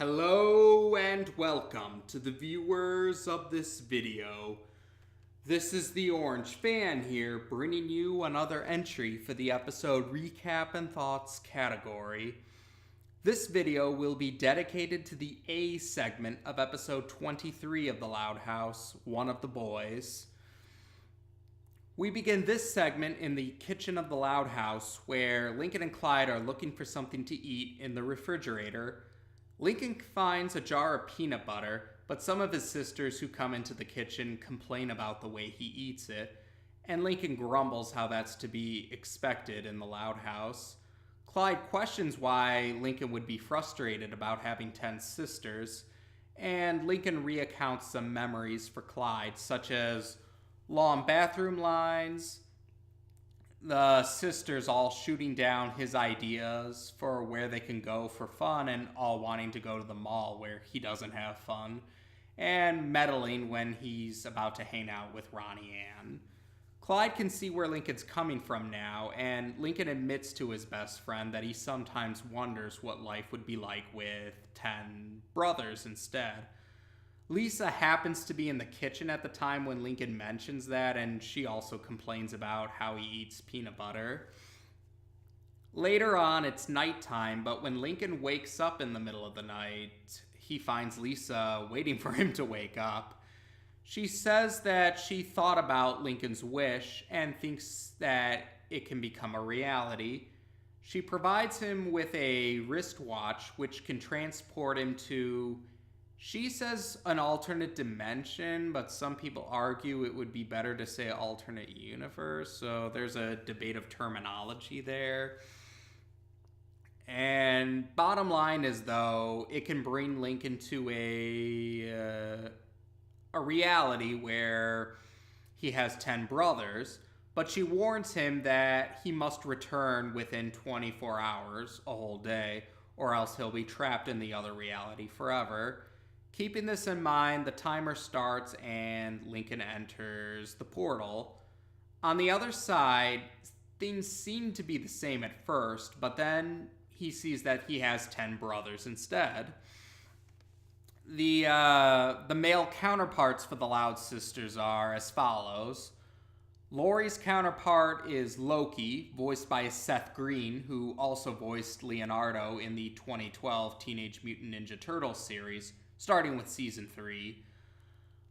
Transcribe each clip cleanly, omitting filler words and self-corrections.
Hello and welcome to the viewers of this video. This is the Orange Fan here, bringing you another entry for the episode Recap and Thoughts category. This video will be dedicated to the A segment of episode 23 of The Loud House, One of the Boys. We begin this segment in the kitchen of the Loud House, where Lincoln and Clyde are looking for something to eat in the refrigerator. Lincoln finds a jar of peanut butter, but some of his sisters who come into the kitchen complain about the way he eats it, and Lincoln grumbles how that's to be expected in the Loud House. Clyde questions why Lincoln would be frustrated about having 10 sisters, and Lincoln recounts some memories for Clyde, such as long bathroom lines, the sisters all shooting down his ideas for where they can go for fun and all wanting to go to the mall where he doesn't have fun, and meddling when he's about to hang out with Ronnie Ann. Clyde can see where Lincoln's coming from now, and Lincoln admits to his best friend that he sometimes wonders what life would be like with 10 brothers instead. Lisa happens to be in the kitchen at the time when Lincoln mentions that, and she also complains about how he eats peanut butter. Later on, it's nighttime, but when Lincoln wakes up in the middle of the night, he finds Lisa waiting for him to wake up. She says that she thought about Lincoln's wish and thinks that it can become a reality. She provides him with a wristwatch which can transport him to, she says, an alternate dimension, but some people argue it would be better to say alternate universe, so there's a debate of terminology there. And bottom line is, though, it can bring Lincoln to a reality where he has 10 brothers, but she warns him that he must return within 24 hours, a whole day, or else he'll be trapped in the other reality forever. Keeping this in mind, the timer starts and Lincoln enters the portal. On the other side, things seem to be the same at first, but then he sees that he has 10 brothers instead. The male counterparts for the Loud Sisters are as follows. Lori's counterpart is Loki, voiced by Seth Green, who also voiced Leonardo in the 2012 Teenage Mutant Ninja Turtles series, starting with Season 3.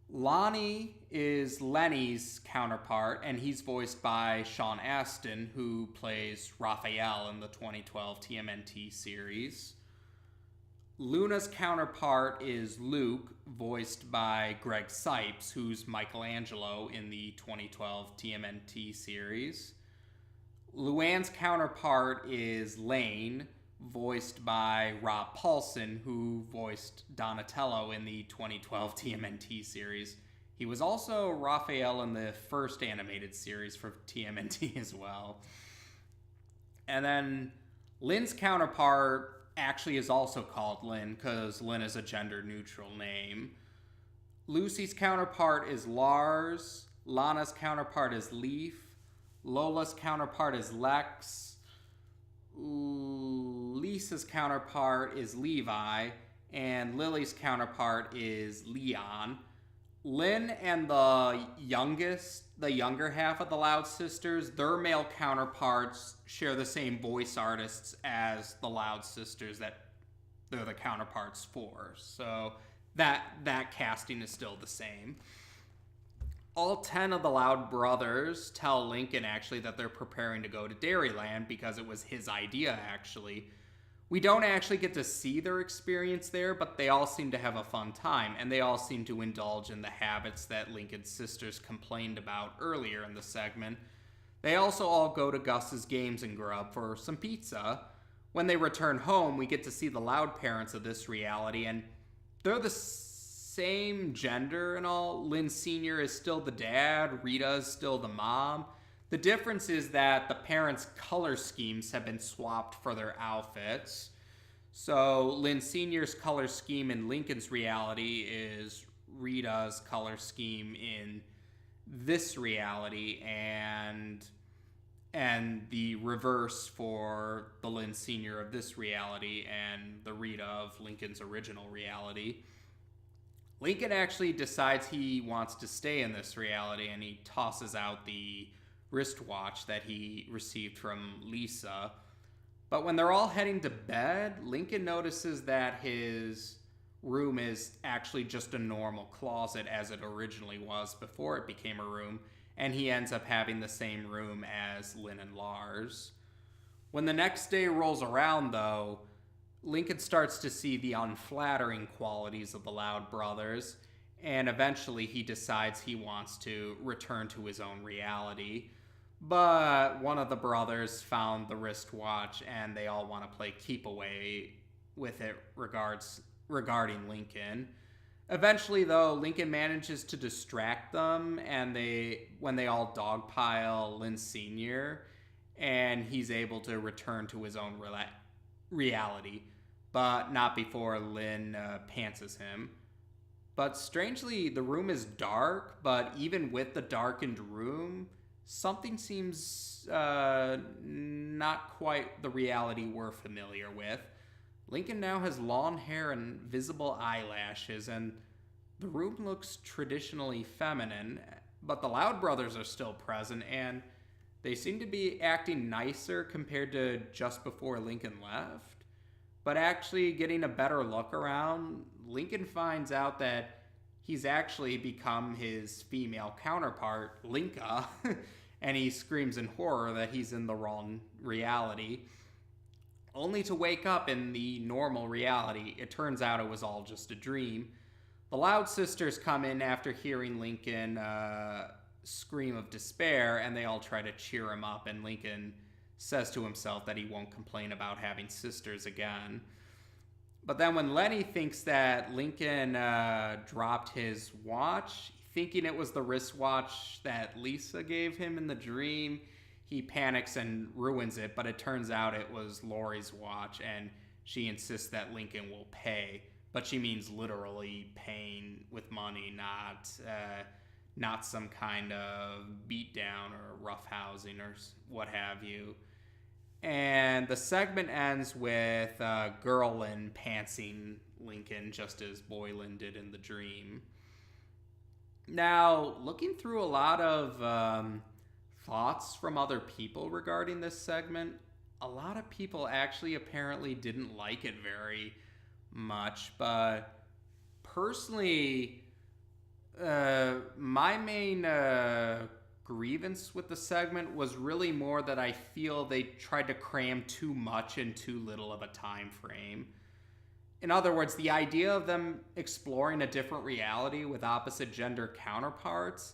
Lonnie is Lenny's counterpart, and he's voiced by Sean Astin, who plays Raphael in the 2012 TMNT series. Luna's counterpart is Luke, voiced by Greg Sipes, who's Michelangelo in the 2012 TMNT series. Luann's counterpart is Lane, voiced by Rob Paulson, who voiced Donatello in the 2012 TMNT series. He was also Raphael in the first animated series for TMNT as well. And then Lynn's counterpart actually is also called Lynn, because Lynn is a gender-neutral name. Lucy's counterpart is Lars. Lana's counterpart is Leaf. Lola's counterpart is Lex. Lisa's counterpart is Levi, and Lily's counterpart is Leon. Lynn and the younger half of the Loud Sisters, their male counterparts share the same voice artists as the Loud Sisters that they're the counterparts for. So that casting is still the same. All 10 of the Loud brothers tell Lincoln, actually, that they're preparing to go to Dairyland because it was his idea, actually. We don't actually get to see their experience there, but they all seem to have a fun time, and they all seem to indulge in the habits that Lincoln's sisters complained about earlier in the segment. They also all go to Gus's Games and Grub for some pizza. When they return home, we get to see the Loud parents of this reality, and they're the same gender and all. Lynn Sr. is still the dad, Rita is still the mom. The difference is that the parents' color schemes have been swapped for their outfits. So Lynn Sr.'s color scheme in Lincoln's reality is Rita's color scheme in this reality, and and the reverse for the Lynn Sr. of this reality and the Rita of Lincoln's original reality. Lincoln actually decides he wants to stay in this reality, and he tosses out the wristwatch that he received from Lisa. But when they're all heading to bed, Lincoln notices that his room is actually just a normal closet as it originally was before it became a room, and he ends up having the same room as Lynn and Lars. When the next day rolls around, though, Lincoln starts to see the unflattering qualities of the Loud brothers, and eventually he decides he wants to return to his own reality. But one of the brothers found the wristwatch, and they all want to play keep away with it regarding Lincoln. Eventually, though, Lincoln manages to distract them, and when they all dogpile Lynn Sr., and he's able to return to his own reality, but not before Lynn pantses him. But strangely, the room is dark, but even with the darkened room, something seems not quite the reality we're familiar with. Lincoln now has long hair and visible eyelashes, and the room looks traditionally feminine, but the Loud brothers are still present, and they seem to be acting nicer compared to just before Lincoln left. But actually getting a better look around, Lincoln finds out that he's actually become his female counterpart, Linka, and he screams in horror that he's in the wrong reality, only to wake up in the normal reality. It turns out it was all just a dream. The Loud sisters come in after hearing Lincoln scream of despair, and they all try to cheer him up, and Lincoln says to himself that he won't complain about having sisters again. But then when Lenny thinks that Lincoln dropped his watch, thinking it was the wristwatch that Lisa gave him in the dream, he panics and ruins it, but it turns out it was Lori's watch, and she insists that Lincoln will pay. But she means literally paying with money, not some kind of beatdown or roughhousing or what have you. And the segment ends with Girlin pantsing Lincoln just as Boylan did in the dream. Now, looking through a lot of thoughts from other people regarding this segment, a lot of people actually apparently didn't like it very much, but personally, my main grievance with the segment was really more that I feel they tried to cram too much in too little of a time frame. In other words, the idea of them exploring a different reality with opposite gender counterparts,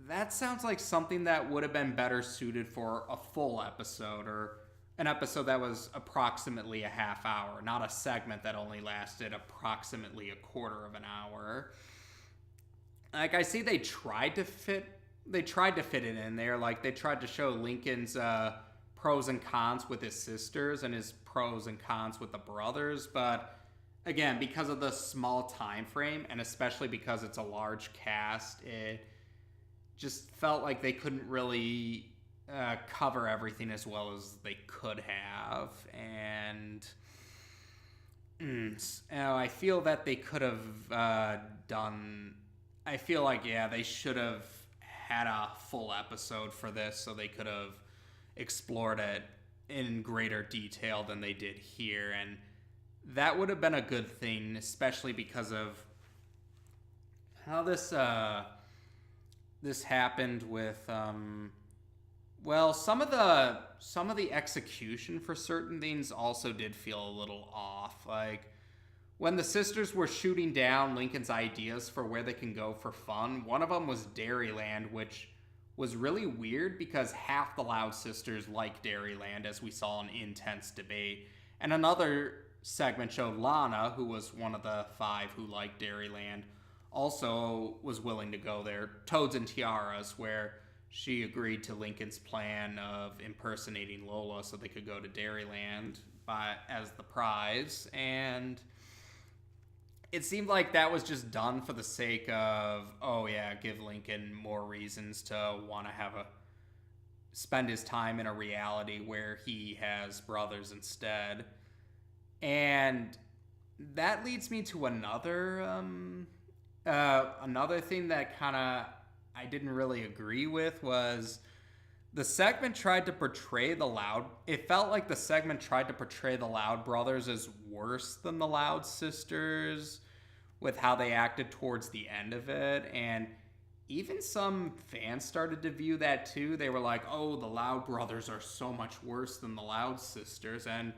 that sounds like something that would have been better suited for a full episode, or an episode that was approximately a half hour, not a segment that only lasted approximately a quarter of an hour. Like, I see they tried to fit it in there. Like, they tried to show Lincoln's pros and cons with his sisters and his pros and cons with the brothers, but again, because of the small time frame, and especially because it's a large cast, it just felt like they couldn't really cover everything as well as they could have. And I feel that they could have I feel like, they should have had a full episode for this, so they could have explored it in greater detail than they did here, and that would have been a good thing, especially because of how this happened with some of the execution for certain things also did feel a little off. Like, when the sisters were shooting down Lincoln's ideas for where they can go for fun, one of them was Dairyland, which was really weird because half the Loud sisters like Dairyland, as we saw in intense debate. And another segment showed Lana, who was one of the 5 who liked Dairyland, also was willing to go there. Toads and Tiaras, where she agreed to Lincoln's plan of impersonating Lola so they could go to Dairyland as the prize. And it seemed like that was just done for the sake of, give Lincoln more reasons to want to have a spend his time in a reality where he has brothers instead. And that leads me to another thing that kind of I didn't really agree with was the segment tried to portray the Loud. It felt like the segment tried to portray the Loud brothers as worse than the Loud sisters with how they acted towards the end of it. And even some fans started to view that too. They were like, oh, the Loud brothers are so much worse than the Loud sisters. And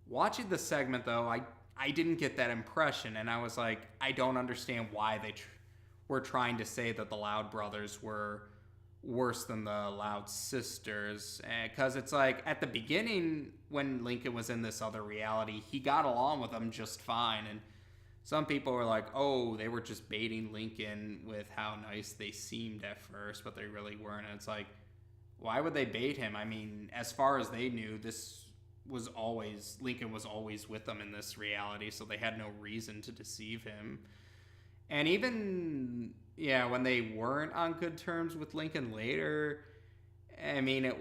watching the segment, though, I didn't get that impression. And I was like, I don't understand why they were trying to say that the Loud brothers were worse than the Loud sisters. Because it's like, at the beginning, when Lincoln was in this other reality, he got along with them just fine. And some people were like, oh, they were just baiting Lincoln with how nice they seemed at first, but they really weren't. And it's like, why would they bait him? I mean, as far as they knew, Lincoln was always with them in this reality, so they had no reason to deceive him. And even, when they weren't on good terms with Lincoln later, I mean, it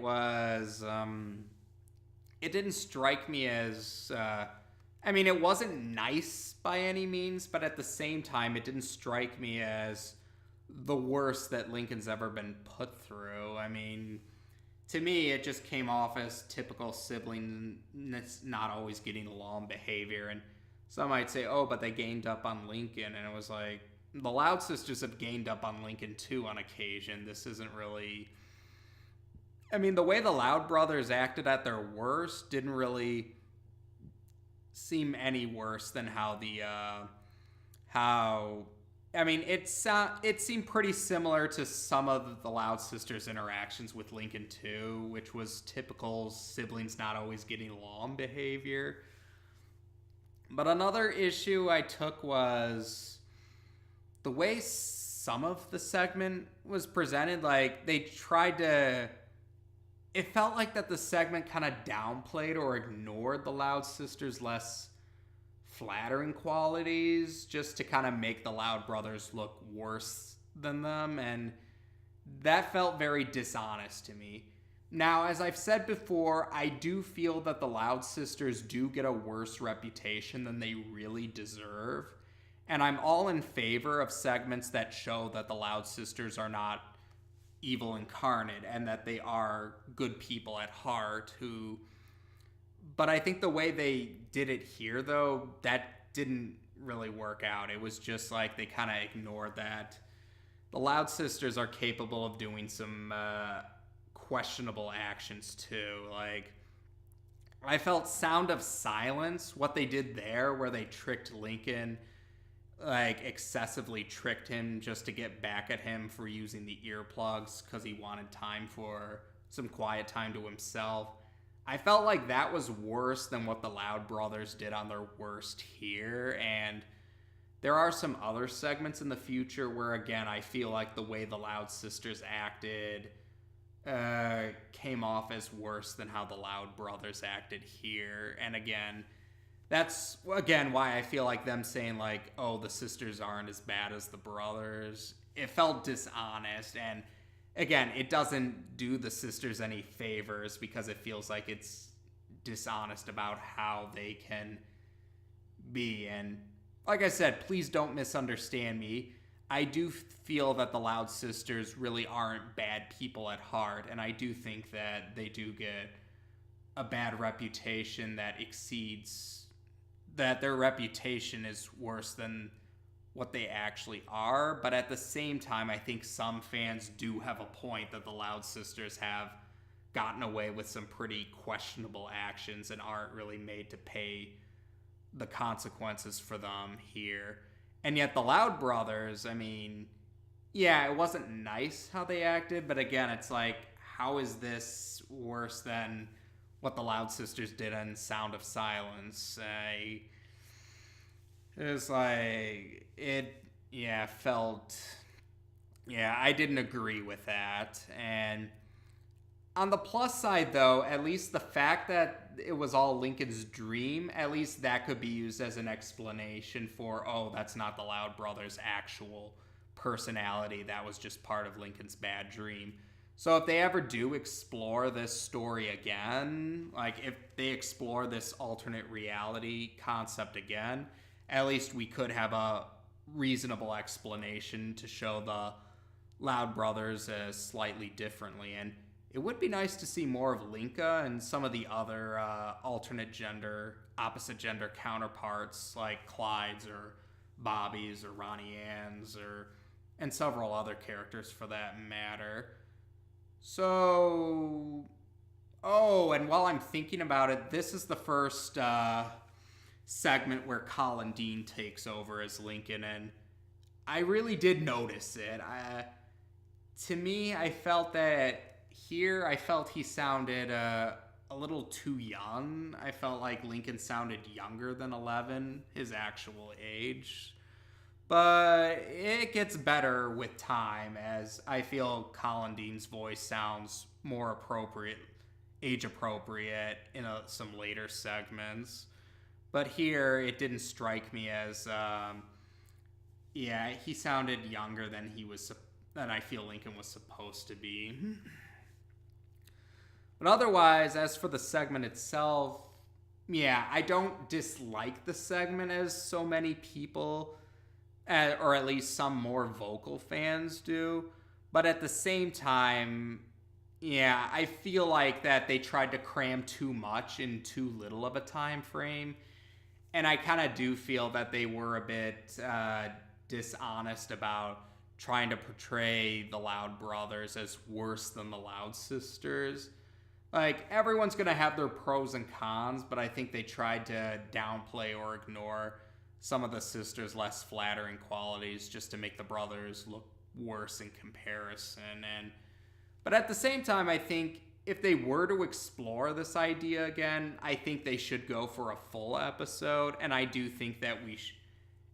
didn't strike me as, it wasn't nice by any means, but at the same time, it didn't strike me as the worst that Lincoln's ever been put through. I mean, to me, it just came off as typical sibling not always getting along behavior. And some might say, oh, but they gained up on Lincoln. And it was like, the Loud sisters have gained up on Lincoln too on occasion. This isn't really... I mean, the way the Loud brothers acted at their worst didn't really seem any worse than it seemed pretty similar to some of the Loud sisters' interactions with Lincoln too, which was typical siblings not always getting along behavior. But another issue I took was the way some of the segment was presented. Like, they tried to... It felt like that the segment kind of downplayed or ignored the Loud sisters' less flattering qualities just to kind of make the Loud brothers look worse than them, and that felt very dishonest to me. Now, as I've said before, I do feel that the Loud sisters do get a worse reputation than they really deserve, and I'm all in favor of segments that show that the Loud sisters are not evil incarnate and that they are good people at heart but I think the way they did it here, though, that didn't really work out. It was just like they kind of ignored that the Loud sisters are capable of doing some questionable actions too. Like, I felt Sound of Silence, what they did there where they tricked Lincoln, like excessively tricked him just to get back at him for using the earplugs because he wanted time for some quiet time to himself. I felt like that was worse than what the Loud brothers did on their worst here. And there are some other segments in the future where, again, I feel like the way the Loud sisters acted came off as worse than how the Loud brothers acted here. And again, that's, again, why I feel like them saying, like, oh, the sisters aren't as bad as the brothers. It felt dishonest, and, again, it doesn't do the sisters any favors because it feels like it's dishonest about how they can be. And, like I said, please don't misunderstand me. I do feel that the Loud sisters really aren't bad people at heart, and I do think that they do get a bad reputation that exceeds... that their reputation is worse than what they actually are. But at the same time, I think some fans do have a point that the Loud sisters have gotten away with some pretty questionable actions and aren't really made to pay the consequences for them here. And yet the Loud brothers, I mean, yeah, it wasn't nice how they acted, but again, it's like, how is this worse than what the Loud sisters did in Sound of Silence? I didn't agree with that. And on the plus side, though, at least the fact that it was all Lincoln's dream, at least that could be used as an explanation for, oh, that's not the Loud brothers' actual personality. That was just part of Lincoln's bad dream. So if they ever do explore this story again, like if they explore this alternate reality concept again, at least we could have a reasonable explanation to show the Loud brothers as slightly differently. And it would be nice to see more of Linka and some of the other alternate gender, opposite gender counterparts like Clyde's or Bobby's or Ronnie Ann's and several other characters for that matter. So, oh, and while I'm thinking about it, this is the first segment where Colin Dean takes over as Lincoln, and I really did notice it. To me, I felt that here, I felt he sounded a little too young. I felt like Lincoln sounded younger than 11, his actual age. But it gets better with time, as I feel Colin Dean's voice sounds more appropriate, age appropriate in some later segments. But here, it didn't strike me as, he sounded younger than than I feel Lincoln was supposed to be. But otherwise, as for the segment itself, I don't dislike the segment as so many people, or at least some more vocal fans do. But at the same time, I feel like that they tried to cram too much in too little of a time frame. And I kind of do feel that they were a bit dishonest about trying to portray the Loud brothers as worse than the Loud sisters. Like, everyone's going to have their pros and cons, but I think they tried to downplay or ignore some of the sisters' less flattering qualities just to make the brothers look worse in comparison. But at the same time, I think if they were to explore this idea again, I think they should go for a full episode, and I do think that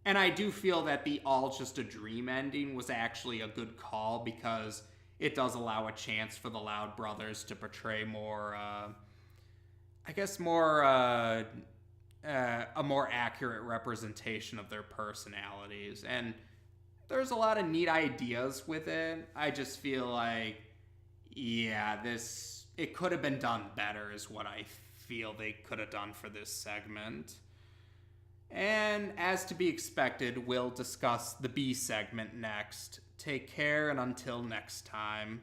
and I do feel that the All Just a Dream ending was actually a good call, because it does allow a chance for the Loud brothers to portray more, a more accurate representation of their personalities. And there's a lot of neat ideas with it. I just feel like, it could have been done better is what I feel they could have done for this segment. And as to be expected, we'll discuss the B segment next. Take care, and until next time.